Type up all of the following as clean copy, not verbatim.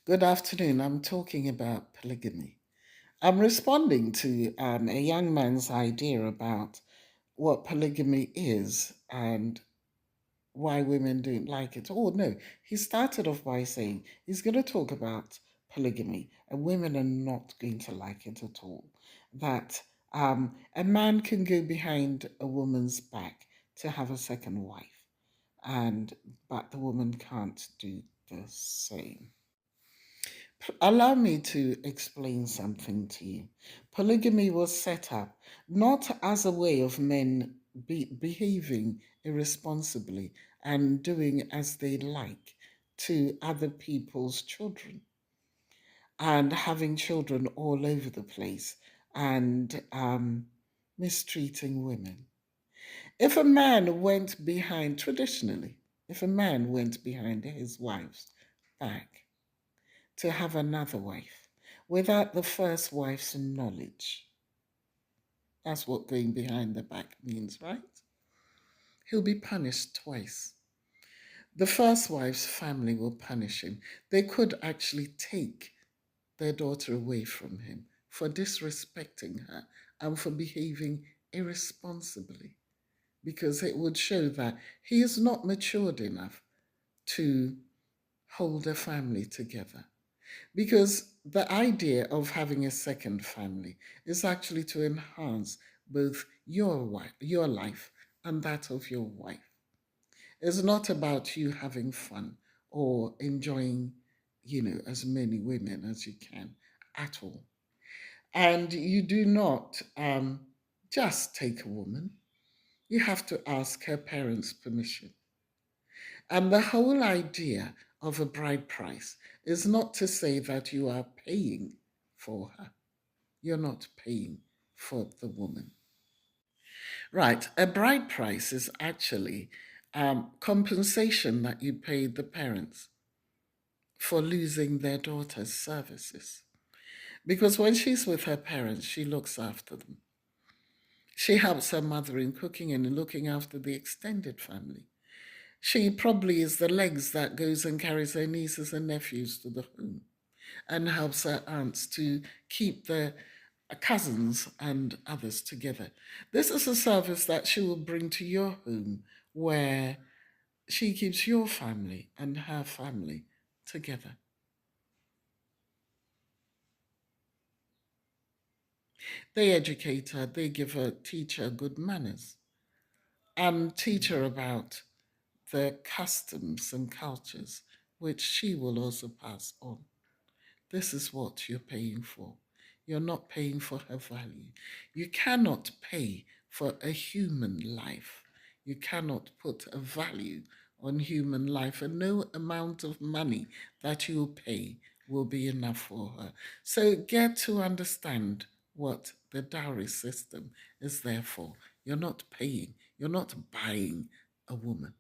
Good afternoon. I'm talking about polygamy. I'm responding to a young man's idea about what polygamy is and why women don't like it. Oh, no. He started off by saying he's going to talk about polygamy and women are not going to like it at all. That a man can go behind a woman's back to have a second wife, and but the woman can't do the same. Allow me to explain something to you. Polygamy was set up not as a way of men behaving irresponsibly and doing as they like to other people's children and having children all over the place and mistreating women. If a man went behind, traditionally, if a man went behind his wife's back to have another wife without the first wife's knowledge. That's what going behind the back means, right? He'll be punished twice. The first wife's family will punish him. They could actually take their daughter away from him for disrespecting her and for behaving irresponsibly because it would show that he is not matured enough to hold a family together. Because the idea of having a second family is actually to enhance both your life and that of your wife. It's not about you having fun or enjoying, as many women as you can at all. And you do not just take a woman. You have to ask her parents' permission. And the whole idea of a bride price is not to say that you are paying for her. You're not paying for the woman. Right. A bride price is actually compensation that you paid the parents for losing their daughter's services. Because when she's with her parents, she looks after them. She helps her mother in cooking and in looking after the extended family. She probably is the legs that goes and carries her nieces and nephews to the home and helps her aunts to keep their cousins and others together. This is a service that she will bring to your home where she keeps your family and her family together. They educate her, they teach her good manners and teach her about the customs and cultures which she will also pass on. This is what you're paying for. You're not paying for her value. You cannot pay for a human life. You cannot put a value on human life, and no amount of money that you pay will be enough for her. So get to understand what the dowry system is there for. You're not paying, you're not buying a woman.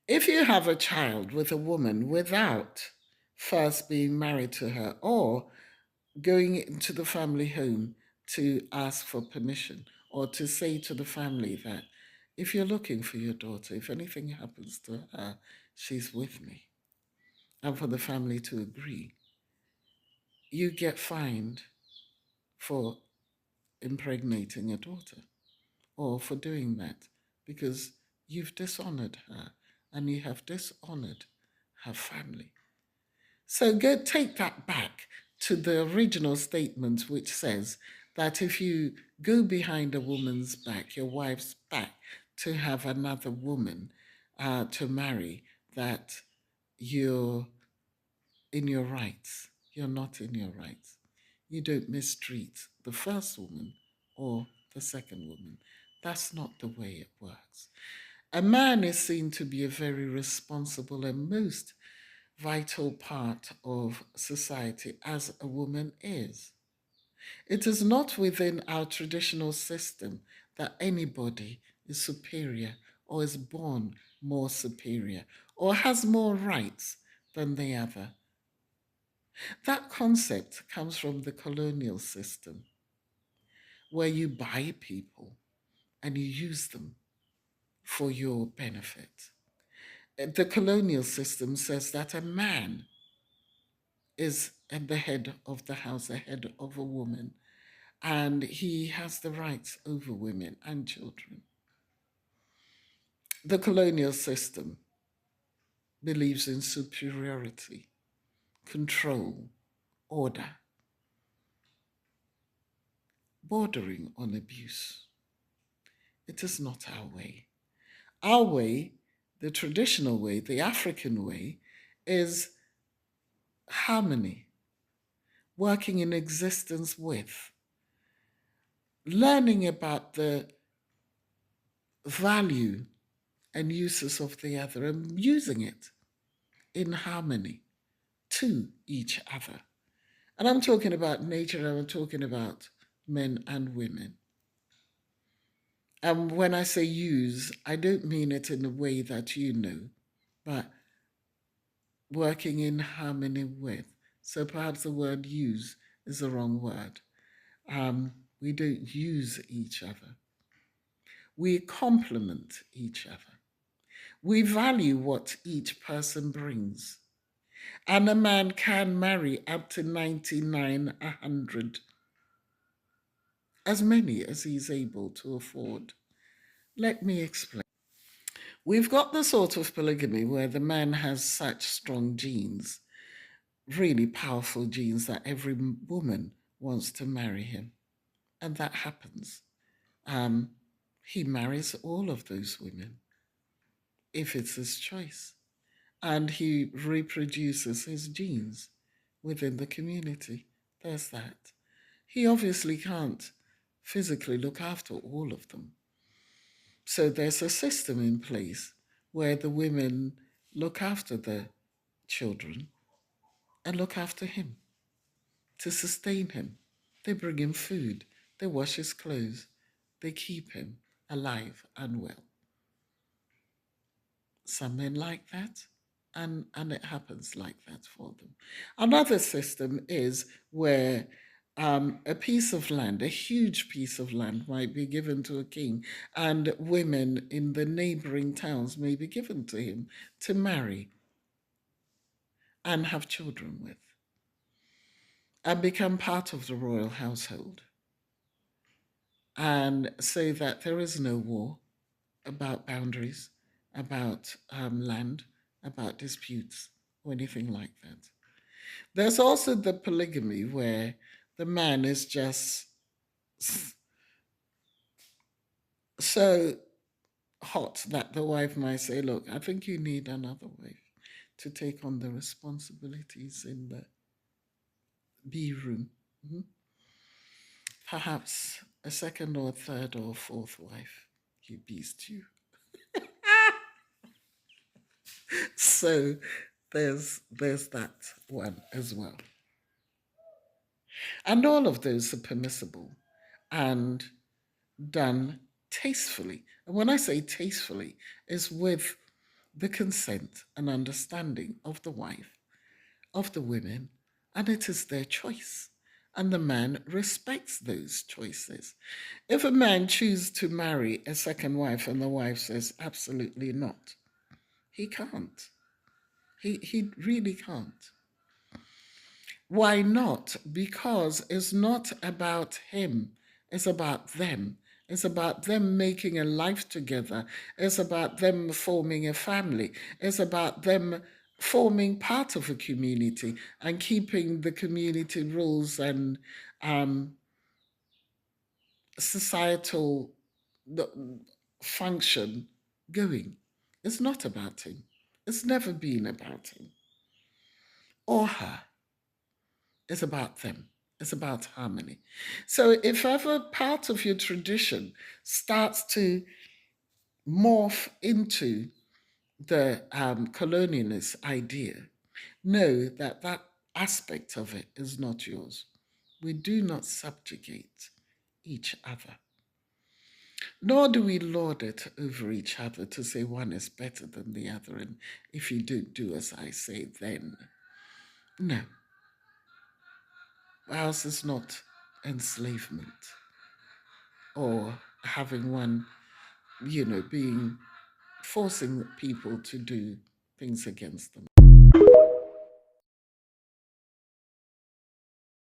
If you have a child with a woman without first being married to her or going into the family home to ask for permission or to say to the family that if you're looking for your daughter, if anything happens to her, she's with me, and for the family to agree, you get fined for impregnating a daughter or for doing that because you've dishonored her and you have dishonored her family. So go take that back to the original statement, which says that if you go behind a woman's back, your wife's back, to have another woman to marry, that you're in your rights. You're not in your rights. You don't mistreat the first woman or the second woman. That's not the way it works. A man is seen to be a very responsible and most vital part of society as a woman is. It is not within our traditional system that anybody is superior or is born more superior or has more rights than the other. That concept comes from the colonial system where you buy people and you use them for your benefit. The colonial system says that a man is at the head of the house, the head of a woman, and he has the rights over women and children. The colonial system believes in superiority, control, order, bordering on abuse. It is not our way. Our way, the traditional way, the African way, is harmony, working in existence with, learning about the value and uses of the other and using it in harmony to each other. And I'm talking about nature, and I'm talking about men and women. And when I say use, I don't mean it in a way that you know, but working in harmony with. So perhaps the word use is the wrong word. We don't use each other. We complement each other. We value what each person brings. And a man can marry up to 99, 100, as many as he's able to afford. Let me explain. We've got the sort of polygamy where the man has such strong genes, really powerful genes, that every woman wants to marry him. And that happens. Um, he marries all of those women if it's his choice. And he reproduces his genes within the community. There's that. He obviously can't physically look after all of them. So there's a system in place where the women look after the children and look after him to sustain him. They bring him food, they wash his clothes, they keep him alive and well. Some men like that, and it happens like that for them. Another system is where a piece of land, a huge piece of land, might be given to a king, and women in the neighboring towns may be given to him to marry and have children with, and become part of the royal household. And so that there is no war about boundaries, about land, about disputes, or anything like that. There's also the polygamy where the man is just so hot that the wife might say, look, I think you need another wife to take on the responsibilities in the B room. Mhm. Perhaps a second or third or fourth wife, you beast you. So there's that one as well. And all of those are permissible and done tastefully. And when I say tastefully, it's with the consent and understanding of the wife, of the women, and it is their choice. And the man respects those choices. If a man chooses to marry a second wife and the wife says absolutely not, he can't. He really can't. Why not? Because it's not about him, it's about them. It's about them making a life together. It's about them forming a family. It's about them forming part of a community and keeping the community rules and um, societal function going. It's not about him. It's never been about him or her. It's about them. It's about harmony. So if ever part of your tradition starts to morph into the colonialist idea, know that that aspect of it is not yours. We do not subjugate each other, nor do we lord it over each other to say one is better than the other, and if you don't do as I say, then no. Ours is not enslavement or having one, being forcing people to do things against them.